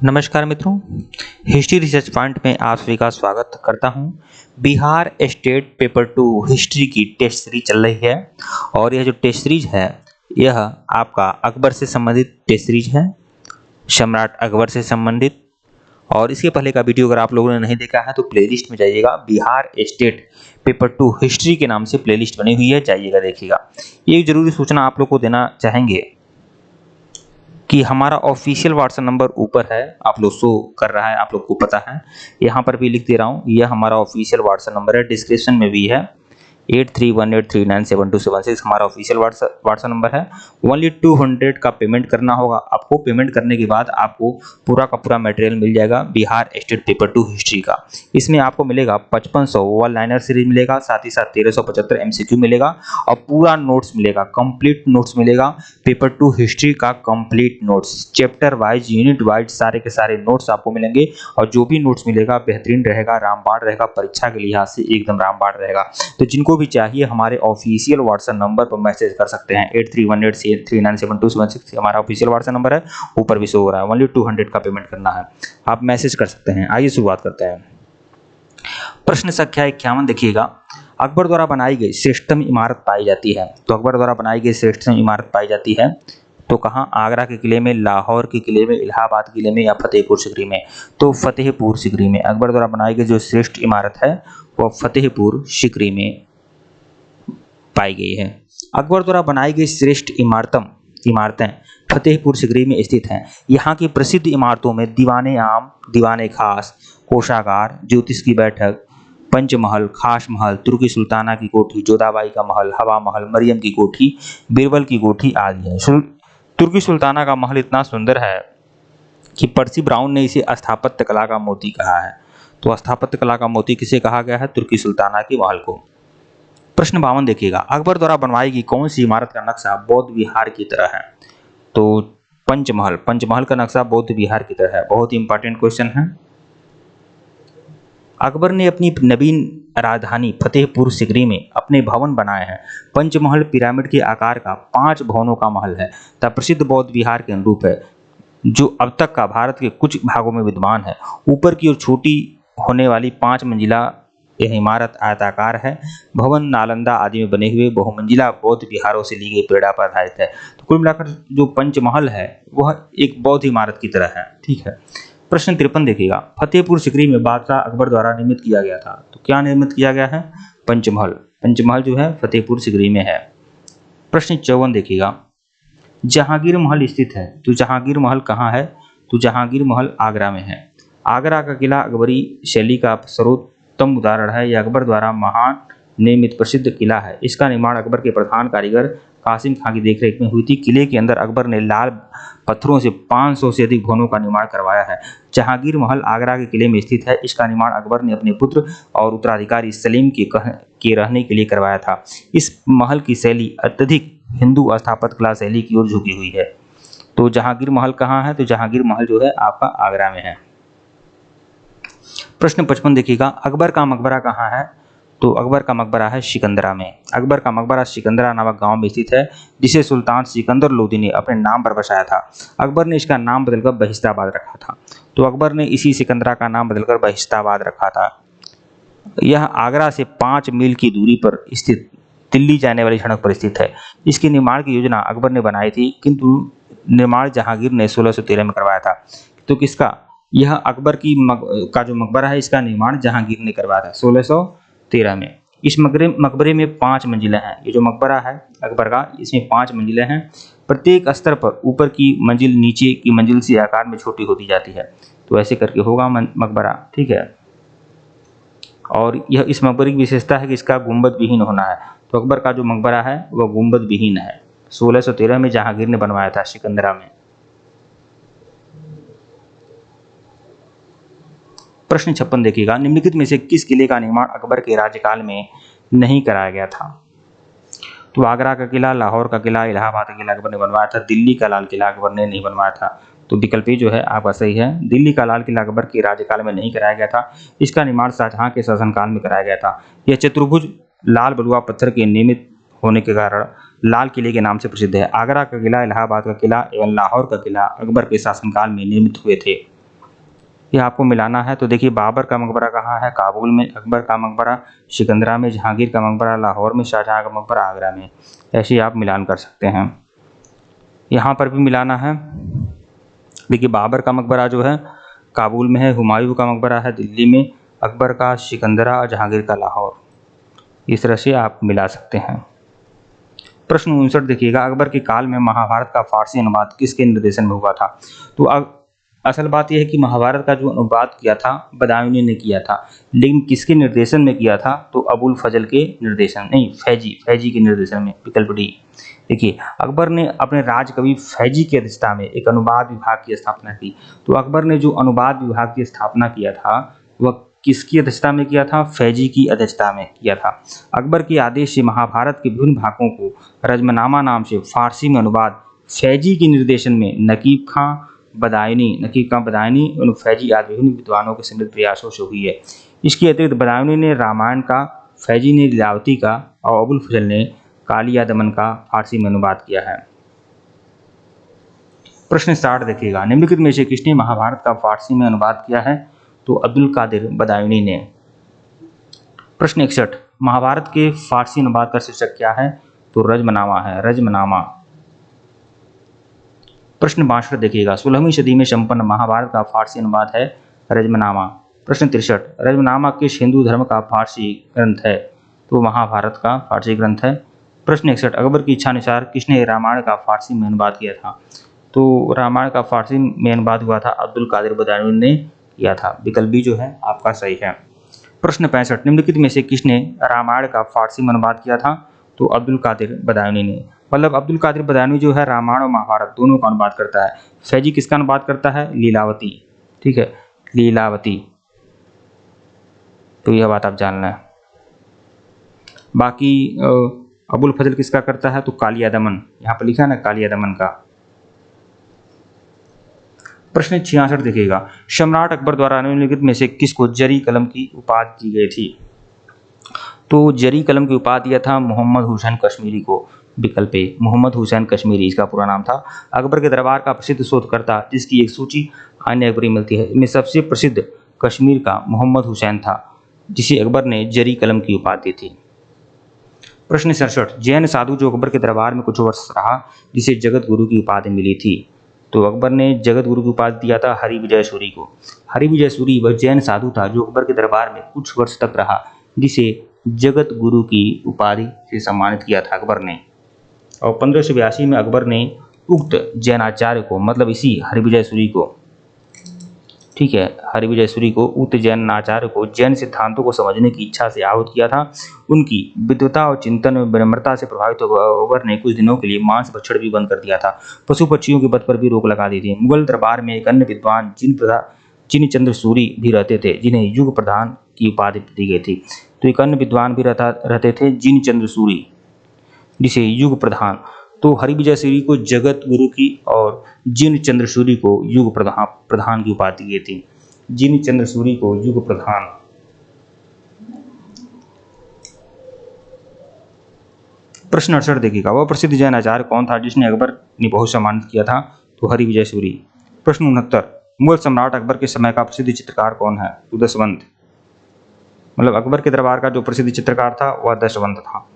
नमस्कार मित्रों, history research point में आप सभी का स्वागत करता हूं। बिहार स्टेट पेपर 2 हिस्ट्री की टेस्ट सीरीज चल रही है और यह जो टेस्ट सीरीज है यह आपका अकबर से संबंधित टेस्ट सीरीज है, सम्राट अकबर से संबंधित। और इसके पहले का वीडियो अगर आप लोगों ने नहीं देखा है तो प्लेलिस्ट में जाइएगा, बिहार स्टेट पेपर 2 हिस्ट्री के नाम से प्लेलिस्ट बनी हुई है, जाइएगा देखिएगा। ये जरूरी सूचना आप लोग को देना चाहेंगे कि हमारा ऑफिशियल व्हाट्सएप नंबर ऊपर है, आप लोग शो कर रहा है, आप लोग को पता है। यहाँ पर भी लिख दे रहा हूँ, यह हमारा ऑफिशियल व्हाट्सएप नंबर है, डिस्क्रिप्शन में भी है। 8318397276 हमारा ऑफिशियल व्हाट्सएप नंबर है। ओनली 200 का पेमेंट करना होगा आपको। पेमेंट करने के बाद आपको पूरा का पूरा मटेरियल मिल जाएगा बिहार स्टेट पेपर 2 हिस्ट्री का। इसमें आपको मिलेगा 5500 वन लाइनर सीरीज मिलेगा, साथ ही साथ 1375 एमसीक्यू मिलेगा और पूरा नोट्स मिलेगा, कंप्लीट नोट्स मिलेगा। पेपर 2 हिस्ट्री का complete notes, chapter wise, unit wise सारे के सारे नोट्स आपको मिलेंगे। और जो भी नोट्स मिलेगा बेहतरीन रहेगा, रामबाण रहेगा, परीक्षा के लिहाज से एकदम रामबाण रहेगा। तो जिनको भी चाहिए हमारे ऑफिशियल व्हाट्सएप नंबर पर मैसेज कर सकते हैं। 8318397276 हमारा ऑफिशियल व्हाट्सएप नंबर है, ऊपर भी शो हो रहा है। ओनली 200 का पेमेंट करना है, आप मैसेज कर सकते हैं। आइए शुरुआत करते हैं। प्रश्न संख्या 51 देखिएगा। अकबर द्वारा बनाई गई श्रेष्ठतम इमारत पाई जाती है। तो अकबर द्वारा बनाई गई श्रेष्ठतम इमारत पाई जाती है तो कहाँ? आगरा के किले में, लाहौर के किले में, इलाहाबाद किले में या फतेहपुर सिकरी में? तो फतेहपुर सिकरी में। अकबर द्वारा बनाई गई जो श्रेष्ठ इमारत है वह फतेहपुर सिकरी में पाई गई है। अकबर द्वारा बनाई गई श्रेष्ठ इमारतें फतेहपुर सिकरी में स्थित हैं। यहाँ की प्रसिद्ध इमारतों में दीवाने आम, दीवाने खास, कोषागार, ज्योतिष की बैठक, पंचमहल, खास महल, तुर्की सुल्ताना की कोठी, जोधाबाई का महल, हवा महल, मरियम की कोठी, बीरबल की कोठी आदि है। तुर्की सुल्ताना का महल इतना सुंदर है कि पर्सी ब्राउन ने इसे स्थापत्य कला का मोती कहा है। तो स्थापत्य कला का मोती किसे कहा गया है? तुर्की सुल्ताना के महल को। प्रश्न 52 देखिएगा। अकबर द्वारा बनवाई गई कौन सी इमारत का नक्शा बौद्ध विहार की तरह है? तो पंचमहल का नक्शा बौद्ध विहार की तरह है। बहुत ही इंपॉर्टेंट क्वेश्चन है। अकबर ने अपनी नवीन राजधानी फतेहपुर सिकरी में अपने भवन बनाए हैं। पंचमहल पिरामिड के आकार का 5 भवनों का महल है तथा प्रसिद्ध बौद्ध विहार के अनुरूप है, जो अब तक का भारत के कुछ भागों में विद्यमान है। ऊपर की ओर छोटी होने वाली 5 मंजिला यह इमारत आयताकार है। भवन नालंदा आदि में बने हुए बहुमंजिला बौद्ध विहारों से ली गई प्रेरणा पर आधारित है। तो कुल मिलाकर जो पंचमहल है वह एक बौद्ध इमारत की तरह है। ठीक है। प्रश्न 53 देखिएगा। फतेहपुर सिकरी में बादशाह अकबर द्वारा निर्मित किया गया था। तो क्या निर्मित किया गया है? पंचमहल। पंचमहल जो है फतेहपुर सिकरी में है। प्रश्न 54 देखिएगा। जहांगीर महल स्थित है। तो जहांगीर महल कहाँ है? तो जहांगीर महल आगरा में है। आगरा का किला अकबरी शैली का सर्वोत्तम उदाहरण है। यह अकबर द्वारा महान निर्मित प्रसिद्ध किला है। इसका निर्माण अकबर के प्रधान कारीगर कासिम खां की देखरेख में हुई थी। किले के अंदर अकबर ने लाल पत्थरों से 500 से अधिक भवनों का निर्माण करवाया है। जहांगीर महल आगरा के किले में स्थित है। इसका निर्माण अकबर ने अपने पुत्र और उत्तराधिकारी सलीम के रहने के लिए करवाया था। इस महल की शैली अत्यधिक हिंदू स्थापत्य कला शैली की ओर झुकी हुई है। तो जहांगीर महल कहाँ है? तो जहांगीर महल जो है आपका आगरा में है। प्रश्न 55 देखिएगा। अकबर का मकबरा कहाँ है? तो अकबर का मकबरा है सिकंदरा में। अकबर का मकबरा सिकंदरा नामक गांव में स्थित है, जिसे सुल्तान सिकंदर लोदी ने अपने नाम पर बसाया था। अकबर ने इसका नाम बदलकर बहिस्ताबाद रखा था। तो अकबर ने इसी सिकंदरा का नाम बदलकर बहिस्ताबाद रखा था। यह आगरा से 5 मील की दूरी पर स्थित दिल्ली जाने वाली सड़क पर स्थित है। इसके निर्माण की योजना अकबर ने बनाई थी, किंतु निर्माण जहांगीर ने 1613 में करवाया था। तो किसका? यह अकबर का जो मकबरा है इसका निर्माण जहांगीर ने करवाया था 1613 में। इस मकबरे में 5 मंजिलें हैं। ये जो मकबरा है अकबर का, इसमें 5 मंजिलें हैं। प्रत्येक स्तर पर ऊपर की मंजिल नीचे की मंजिल से आकार में छोटी होती जाती है। तो ऐसे करके होगा मकबरा। ठीक है। और यह इस मकबरे की विशेषता है कि इसका गुंबद विहीन होना है। तो अकबर का जो मकबरा है वह गुंबद विहीन है। 1613 में जहांगीर ने बनवाया था सिकंदरा में। प्रश्न 56 देखिएगा। निम्नलिखित में से किस किले का निर्माण अकबर के राज्यकाल में नहीं कराया गया था? तो आगरा का किला, लाहौर का किला, इलाहाबाद का किला अकबर ने बनवाया था। दिल्ली का लाल किला अकबर ने नहीं बनवाया था। तो विकल्प जो है आपका सही है। दिल्ली का लाल किला अकबर के राज्यकाल में नहीं कराया गया था। इसका निर्माण शाहजहां के शासनकाल में कराया गया था। यह चतुर्भुज लाल बलुआ पत्थर के निर्मित होने के कारण लाल किले के नाम से प्रसिद्ध है। आगरा का किला, इलाहाबाद का किला एवं लाहौर का किला अकबर के शासनकाल में निर्मित हुए थे। ये आपको मिलाना है। तो देखिए बाबर का मकबरा कहाँ है, काबुल में, अकबर का मकबरा सिकंदरा में, जहांगीर का मकबरा लाहौर में, शाहजहाँ का मकबरा आगरा में। ऐसे ही आप मिलान कर सकते हैं। यहाँ पर भी मिलाना है। देखिए बाबर का मकबरा जो है काबुल में है, हुमायूं का मकबरा है दिल्ली में, अकबर का सिकंदरा और जहांगीर का लाहौर। इस तरह से आप मिला सकते हैं। प्रश्न 59 देखिएगा, अकबर के काल में महाभारत का फारसी अनुवाद किसके निर्देशन में हुआ था? तो असल बात यह है कि महाभारत का जो अनुवाद किया था बदायूनी ने किया था, लेकिन किसके निर्देशन में किया था? तो अबुल फजल के निर्देशन, नहीं फैजी के निर्देशन में, विकल्प डी। देखिए अकबर ने अपने राजकवि फैजी की अध्यक्षता में एक अनुवाद विभाग की स्थापना की। तो अकबर ने जो अनुवाद विभाग की स्थापना किया था वह किसकी अध्यक्षता में किया था? फैजी की अध्यक्षता में किया था। अकबर के आदेश से महाभारत के विभिन्न भागों को रजमनामा नाम से फारसी में अनुवाद फैजी के निर्देशन में नकीब खां बदायूनी और फैजी आदि विभिन्न विद्वानों के समृद्ध प्रयासों से हुई है। इसके अतिरिक्त बदायूनी ने रामायण का, फैजी ने लीलावती का और अबुल फजल ने कालिया दमन का फारसी में अनुवाद किया है। प्रश्न 60 देखिएगा, निम्नलिखित में से किसने महाभारत का फारसी में अनुवाद किया है? तो अब्दुल कादिर बदायूनी ने। प्रश्न 61, महाभारत के फारसी अनुवाद का शीर्षक क्या है? तो रजमनामा है, रजमनामा। प्रश्न 62 देखिएगा, 16वीं सदी में संपन्न महाभारत का फारसी अनुवाद है रजमनामा। प्रश्न 63, रजमनामा किस हिंदू धर्म का फारसी ग्रंथ है? तो महाभारत का फारसी ग्रंथ है। प्रश्न 61, अकबर की इच्छानुसार किसने रामायण का फारसी में अनुवाद किया था? तो रामायण का फारसी में अनुवाद हुआ था अब्दुल कादिर बदायूनी ने किया था। विकल्प बी जो है आपका सही है। प्रश्न 65, निम्नलिखित में से किसने रामायण का फारसी में अनुवाद किया था? तो अब्दुल कादिर बदायूनी ने। मतलब अब्दुल कादिर बदायूनी जो है रामायण और महाभारत दोनों का अनुवाद करता है। फैजी किसका अनुवाद करता है? लीलावती। ठीक है, लीलावती। तो यह बात आप जानना है। बाकी अबुल फजल किसका करता है? तो कालिया दमन, यहाँ पर लिखा है ना कालिया दमन का। प्रश्न 66 देखिएगा, सम्राट अकबर द्वारा निम्नलिखित में से किसको जरी कलम की उपाधि दी गई थी? तो जरी कलम की उपाधि दिया था मोहम्मद हुसैन कश्मीरी को। विकल्प ए, मोहम्मद हुसैन कश्मीरी इसका पूरा नाम था। अकबर के दरबार का प्रसिद्ध शोधकर्ता जिसकी एक सूची आईने अकबरी मिलती है, इनमें सबसे प्रसिद्ध कश्मीर का मोहम्मद हुसैन था, जिसे अकबर ने जरी कलम की उपाधि दी थी। प्रश्न 67, जैन साधु जो अकबर के दरबार में कुछ वर्ष रहा जिसे जगत गुरु की उपाधि मिली थी? तो अकबर ने जगत गुरु की उपाधि दिया था हरिविजय सूरी को। हरिविजय सूरी वह जैन साधु था जो अकबर के दरबार में कुछ वर्ष तक रहा, जिसे जगत गुरु की उपाधि से सम्मानित किया था अकबर ने। और 1582 में अकबर ने उक्त जैनाचार्य को, मतलब इसी हरिविजय सूरी को, ठीक है, हरिविजय सूरी को, उक्त जैनाचार्य को जैन सिद्धांतों को समझने की इच्छा से आहूत किया था। उनकी विद्वता और चिंतन में विनम्रता से प्रभावित अकबर ने कुछ दिनों के लिए मांस भक्षण भी बंद कर दिया था। पशु पक्षियों के वध पर भी रोक लगा दी थी। मुगल दरबार में एक अन्य विद्वान जिनचंद्र सूरी भी रहते थे, जिन्हें युग प्रधान की उपाधि दी गई थी। तो एक अन्य विद्वान भी रहते थे जिनचंद्र सूरी, जिसे युग प्रधान। तो हरिविजय सूरी को जगत गुरु की और जिनचंद्र सूरी को युग प्रधान की उपाधि दी थी। जिनचंद्र सूरी को युग प्रधान। प्रश्न 68 देखिएगा, वह प्रसिद्ध जैन आचार्य कौन था जिसने अकबर ने बहुत सम्मानित किया था? तो हरिविजय सूरी। प्रश्न 69, मुगल सम्राट अकबर के समय का प्रसिद्ध चित्रकार कौन है? तो दशवंत। मतलब अकबर के दरबार का जो प्रसिद्ध चित्रकार था वह दशवंत था।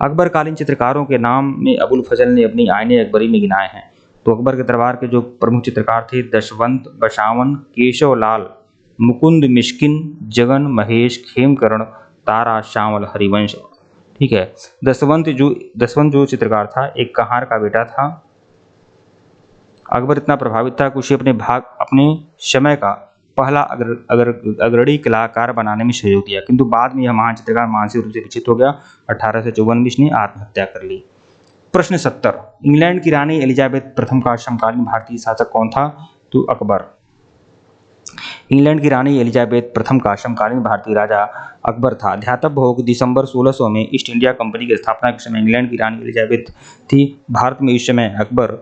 अकबरकालीन चित्रकारों के नाम में अबुल फजल ने अपनी आईने अकबरी में गिनाए हैं। तो अकबर के दरबार के जो प्रमुख चित्रकार थे दशवंत, बसावन, केशव लाल, मुकुंद मिश्किन, जगन, महेश, खेमकरण, तारा, श्यामल, हरिवंश। ठीक है, दशवंत जो चित्रकार था एक कहार का बेटा था। अकबर इतना प्रभावित था कि उसे अपने समय का पहला अग्रणी कलाकार बनाने में सहयोग दिया, किंतु बाद में यह महान चित्रकार मानसिक रूप से विचलित हो गया। 1854 में इसने आत्महत्या कर ली। प्रश्न 70, इंग्लैंड की रानी एलिजाबेथ प्रथम का समकालीन भारतीय शासक कौन था? तो अकबर। इंग्लैंड की रानी एलिजाबेथ प्रथम का समकालीन भारतीय राजा अकबर था। ध्यातव्य हो कि दिसंबर 1600 में ईस्ट इंडिया कंपनी की स्थापना के समय इंग्लैंड की रानी एलिजाबेथ थी। भारत में इस समय अकबर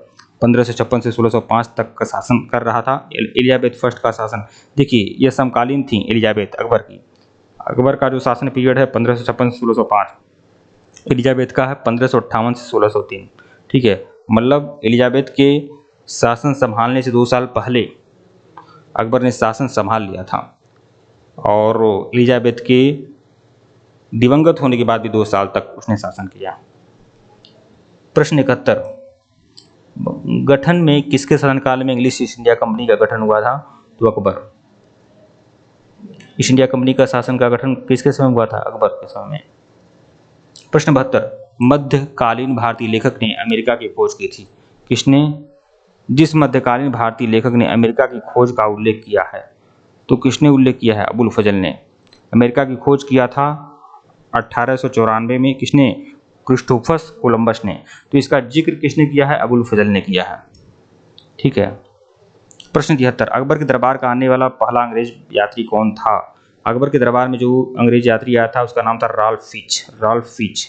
1556 से 1605 तक का शासन कर रहा था। एलिजाबेथ फर्स्ट का शासन, देखिए यह समकालीन थी एलिजाबेथ अकबर की। अकबर का जो शासन पीरियड है 1556 से 1605, एलिजाबेथ का है 1558 से 1603। ठीक है, मतलब एलिजाबेथ के शासन संभालने से 2 साल पहले अकबर ने शासन संभाल लिया था और एलिजाबेथ के दिवंगत होने के बाद भी 2 साल तक उसने शासन किया। प्रश्न 71, गठन में किसके शासनकाल में इंग्लिश ईस्ट इंडिया कंपनी का गठन हुआ था? तो अकबर। ईस्ट इंडिया कंपनी का शासन का गठन किसके समय हुआ था? अकबर के समय में। प्रश्न 72, मध्यकालीन भारतीय लेखक ने अमेरिका की खोज की थी? किसने? जिस मध्यकालीन भारतीय लेखक ने अमेरिका की खोज का उल्लेख किया है, तो किसने उल्लेख किया है? अबुल फजल ने। अमेरिका की खोज किया था 1894 में। किसने? क्रिस्टोफर कोलंबस ने। तो इसका जिक्र किसने किया है? अबुल फजल ने किया है। ठीक है। प्रश्न 73, अकबर के दरबार का आने वाला पहला अंग्रेज यात्री कौन था? अकबर के दरबार में जो अंग्रेज यात्री आया था उसका नाम था Ralph Fitch. Ralph Fitch.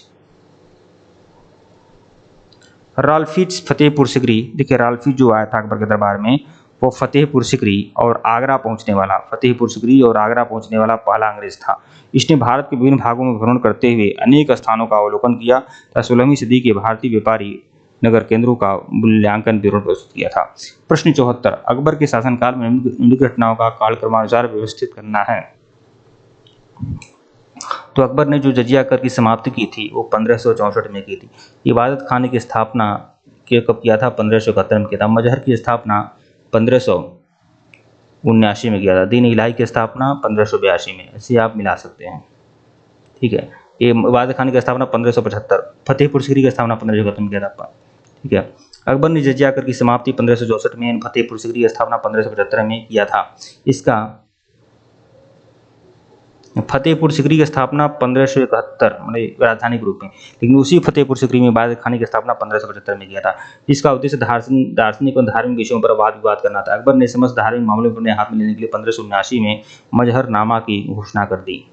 Ralph Fitch Fatehpur Sikri. देखिए राल्फ फिच जो आया था अकबर के दरबार में वो फतेहपुर सिकरी और आगरा पहुंचने वाला पहला अंग्रेज था। इसने भारत के विभिन्न भागों में भ्रमण करते हुए अनेक स्थानों का अवलोकन किया तथा 16वीं सदी के भारतीय व्यापारी नगर केंद्रों का मूल्यांकन विवरण प्रस्तुत किया था। प्रश्न 74, अकबर के शासनकाल में निम्नलिखित घटनाओं का कालक्रमानुसार व्यवस्थित करना है। तो अकबर ने जो जजिया कर की समाप्ति की थी वो 1564 में की थी। इबादत खाने की स्थापना कब किया था? 1571 में किया था। मजहर की स्थापना 1579 में किया था। दीन इलाही की स्थापना 1582 में। ऐसे आप मिला सकते हैं। ठीक है। ये इबादत खाने की स्थापना 1575, फतेहपुर सिकरी की स्थापना 1571 में किया था। ठीक है। अकबर ने जजिया कर की समाप्ति 1564 में, फतेहपुर सिकरी की स्थापना 1575 में किया था। इसका फतेहपुर सिकरी की स्थापना 1571 मतलब राजधानी के रूप में, लेकिन उसी फतेहपुर सिकरी में इबादत खाने की स्थापना 1575 में किया था। इसका उद्देश्य दार्शनिक और धार्मिक विषयों पर वाद विवाद करना था। अकबर ने समस्त धार्मिक मामलों को अपने हाथ में लेने के लिए 1579 में मजहरनामा की घोषणा कर दी।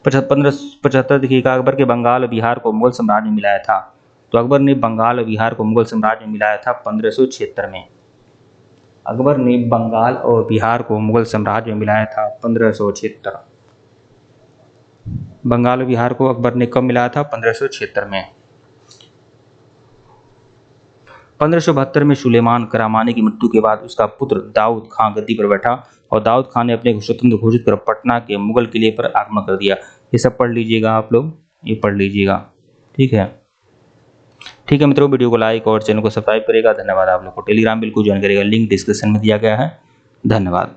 1575 देखिएगा, अकबर के बंगाल और बिहार को मुगल साम्राज्य में मिलाया था। तो अकबर ने बंगाल और बिहार को मुगल साम्राज्य में मिलाया था 1576 में। अकबर ने बंगाल और बिहार को मुगल साम्राज्य में मिलाया था 1576। बंगाल और बिहार को अकबर ने कब मिलाया था? 1576 में। 1572 में सुलेमान करामानी की मृत्यु के बाद उसका पुत्र दाऊद खान गद्दी पर बैठा और दाऊद खान ने अपने को स्वतंत्र घोषित कर पटना के मुगल किले पर आक्रमण कर दिया। ये सब पढ़ लीजिएगा आप लोग, ये पढ़ लीजिएगा। ठीक है। ठीक है मित्रों, वीडियो को लाइक और चैनल को सब्सक्राइब करेगा। धन्यवाद। आप लोग को टेलीग्राम बिल्कुल ज्वाइन करेगा, लिंक डिस्क्रिप्शन में दिया गया है। धन्यवाद।